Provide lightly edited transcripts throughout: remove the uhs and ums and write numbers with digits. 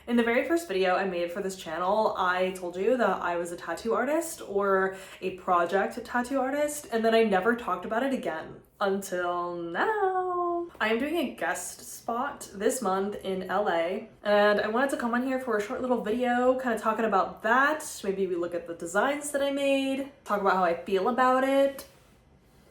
In the very first video I made for this channel, I told you that I was a tattoo artist or a project tattoo artist, and then I never talked about it again until now. I am doing a guest spot this month in LA, and I wanted to come on here for a short little video kind of talking about that. Maybe we look at the designs that I made, talk about how I feel about it.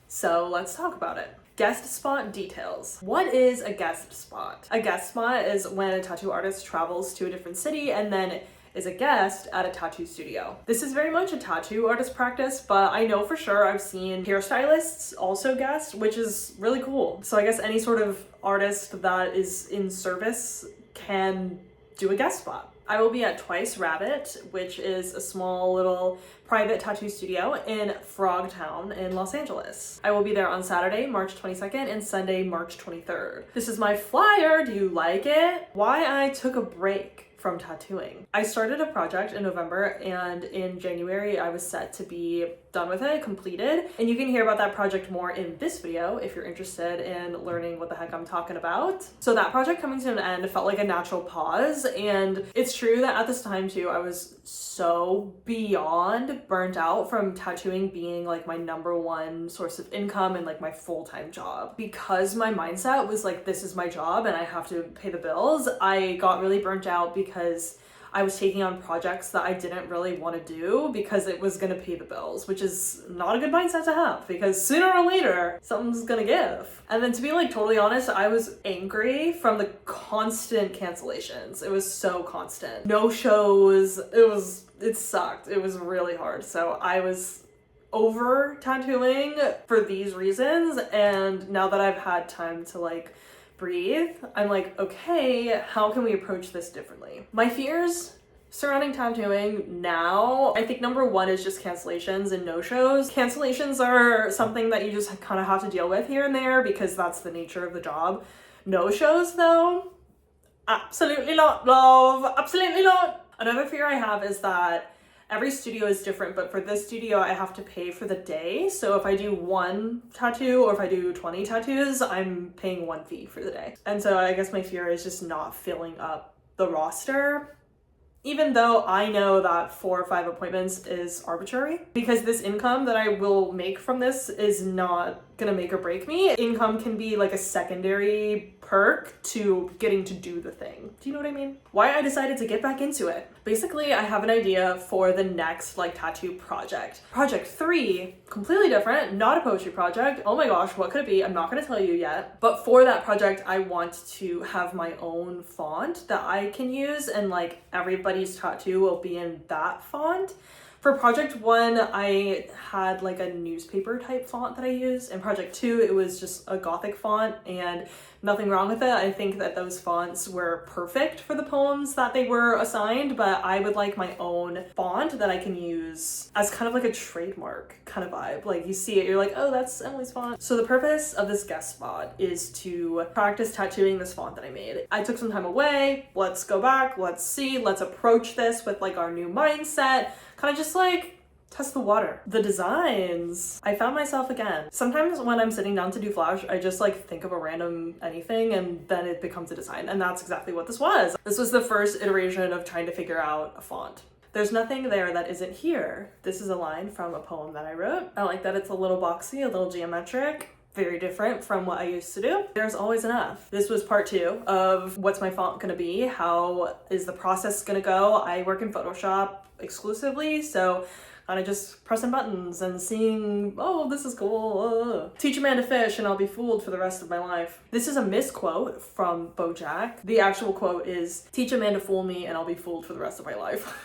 So let's talk about it. Guest spot details. What is a guest spot? A guest spot is when a tattoo artist travels to a different city and then is a guest at a tattoo studio. This is very much a tattoo artist practice, but I know for sure I've seen hairstylists also guest, which is really cool. So I guess any sort of artist that is in service can do a guest spot. I will be at Twice Rabbit, which is a small little private tattoo studio in Frogtown in Los Angeles. I will be there on Saturday, March 22nd and Sunday, March 23rd. This is my flyer. Do you like it? Why I took a break from tattooing. I started a project in November, and in January I was set to be done with it, completed. And you can hear about that project more in this video if you're interested in learning what the heck I'm talking about. So that project coming to an end felt like a natural pause, and it's true that at this time too, I was so beyond burnt out from tattooing being like my #1 source of income and like my full-time job. Because my mindset was like, this is my job and I have to pay the bills, I got really burnt out because I was taking on projects that I didn't really want to do because it was going to pay the bills, which is not a good mindset to have because sooner or later something's going to give. And then to be like totally honest, I was angry from the constant cancellations. It was so constant. No shows. It sucked. It was really hard. So I was over tattooing for these reasons, and now that I've had time to like breathe, I'm like, okay, how can we approach this differently? My fears surrounding tattooing now, I think #1 is just cancellations and no-shows. Cancellations are something that you just kind of have to deal with here and there because that's the nature of the job. No-shows though, absolutely not, love, absolutely not. Another fear I have is that every studio is different, but for this studio, I have to pay for the day. So if I do 1 tattoo or if I do 20 tattoos, I'm paying 1 fee for the day. And so I guess my fear is just not filling up the roster, even though I know that 4 or 5 appointments is arbitrary, because this income that I will make from this is not gonna make or break me. Income can be like a secondary perk to getting to do the thing. Do you know what I mean? Why I decided to get back into it. Basically, I have an idea for the next like tattoo project. Project 3, completely different, not a poetry project. Oh my gosh, what could it be? I'm not gonna tell you yet. But for that project, I want to have my own font that I can use, and like everybody's tattoo will be in that font. For project 1, I had like a newspaper type font that I used. In project 2, it was just a Gothic font, and nothing wrong with it. I think that those fonts were perfect for the poems that they were assigned, but I would like my own font that I can use as kind of like a trademark kind of vibe. Like you see it, you're like, oh, that's Emily's font. So the purpose of this guest spot is to practice tattooing this font that I made. I took some time away. Let's go back. Let's see. Let's approach this with like our new mindset. Kind of just like test the water. The designs, I found myself again. Sometimes when I'm sitting down to do flash, I just like think of a random anything and then it becomes a design. And that's exactly what this was. This was the first iteration of trying to figure out a font. There's nothing there that isn't here. This is a line from a poem that I wrote. I like that it's a little boxy, a little geometric. Very different from what I used to do. There's always enough. This was part 2 of what's my font gonna be? How is the process gonna go? I work in Photoshop exclusively, so kind of just pressing buttons and seeing, oh, this is cool. Teach a man to fish and I'll be fooled for the rest of my life. This is a misquote from BoJack. The actual quote is, teach a man to fool me and I'll be fooled for the rest of my life.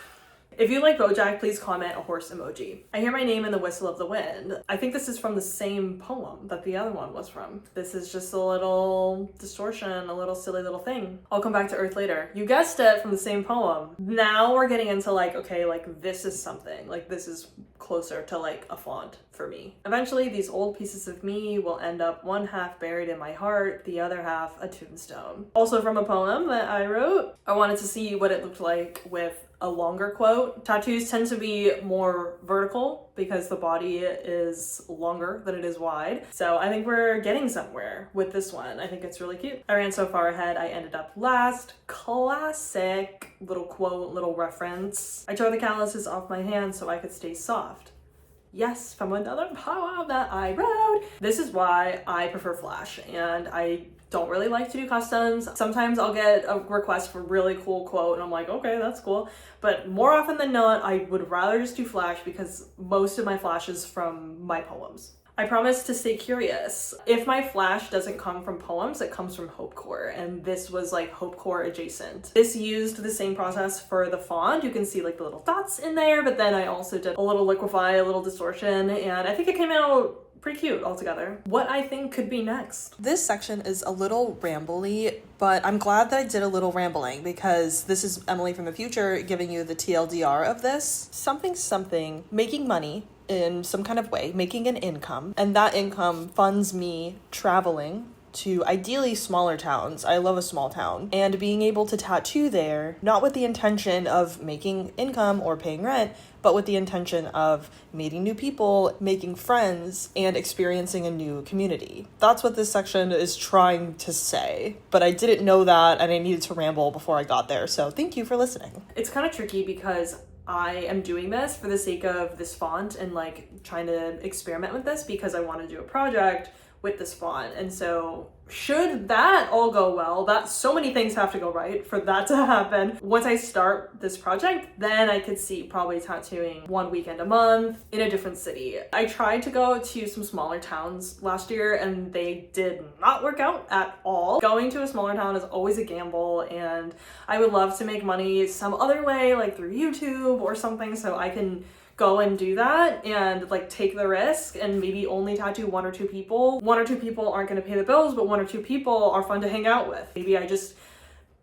If you like BoJack, please comment a horse emoji. I hear my name in the whistle of the wind. I think this is from the same poem that the other one was from. This is just a little distortion, a little silly little thing. I'll come back to Earth later. You guessed it, from the same poem. Now we're getting into like, okay, like this is something. Like this is closer to like a font for me. Eventually, these old pieces of me will end up one half buried in my heart, the other half a tombstone. Also from a poem that I wrote. I wanted to see what it looked like with a longer quote. Tattoos tend to be more vertical because the body is longer than it is wide. So I think we're getting somewhere with this one. I think it's really cute. I ran so far ahead, I ended up last. Classic little quote, little reference. I tore the calluses off my hands so I could stay soft. Yes, from another poem that I wrote. This is why I prefer Flash, and I don't really like to do customs. Sometimes I'll get a request for a really cool quote and I'm like, okay, that's cool. But more often than not, I would rather just do Flash because most of my Flash is from my poems. I promise to stay curious. If my Flash doesn't come from poems, it comes from Hopecore, and this was like Hopecore adjacent. This used the same process for the font. You can see like the little dots in there, but then I also did a little liquify, a little distortion, and I think it came out pretty cute altogether. What I think could be next. This section is a little rambly, but I'm glad that I did a little rambling because this is Emily from the future giving you the TLDR of this. Something, making money in some kind of way, making an income, and that income funds me traveling to ideally smaller towns. I love a small town. And being able to tattoo there, not with the intention of making income or paying rent, but with the intention of meeting new people, making friends, and experiencing a new community. That's what this section is trying to say. But I didn't know that, and I needed to ramble before I got there, so thank you for listening. It's kind of tricky because I am doing this for the sake of this font and like trying to experiment with this because I want to do a project with this font. And so should that all go well, that so many things have to go right for that to happen. Once I start this project, then I could see probably tattooing one weekend a month in a different city. I tried to go to some smaller towns last year and they did not work out at all. Going to a smaller town is always a gamble, and I would love to make money some other way, like through YouTube or something, so I can go and do that and like take the risk and maybe only tattoo one or two people. One or two people aren't going to pay the bills, but one or two people are fun to hang out with. Maybe I just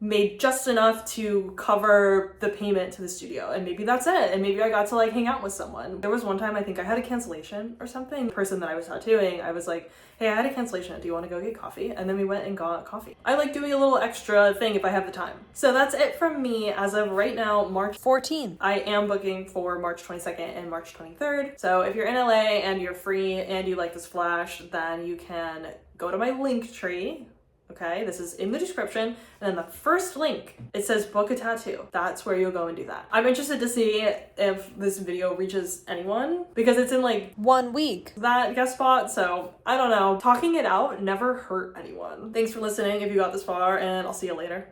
made just enough to cover the payment to the studio, and maybe that's it, and maybe I got to like hang out with someone. There was one time I think I had a cancellation or something. The person that I was tattooing, I was like, hey, I had a cancellation, do you want to go get coffee? And then we went and got coffee. I like doing a little extra thing if I have the time. So that's it from me as of right now, March 14th. I am booking for March 22nd and March 23rd. So if you're in LA and you're free and you like this Flash, then you can go to my Linktree. Okay, this is in the description, and then the first link, it says book a tattoo. That's where you'll go and do that. I'm interested to see if this video reaches anyone because it's in like 1 week. That guest spot, so I don't know. Talking it out never hurt anyone. Thanks for listening if you got this far, and I'll see you later.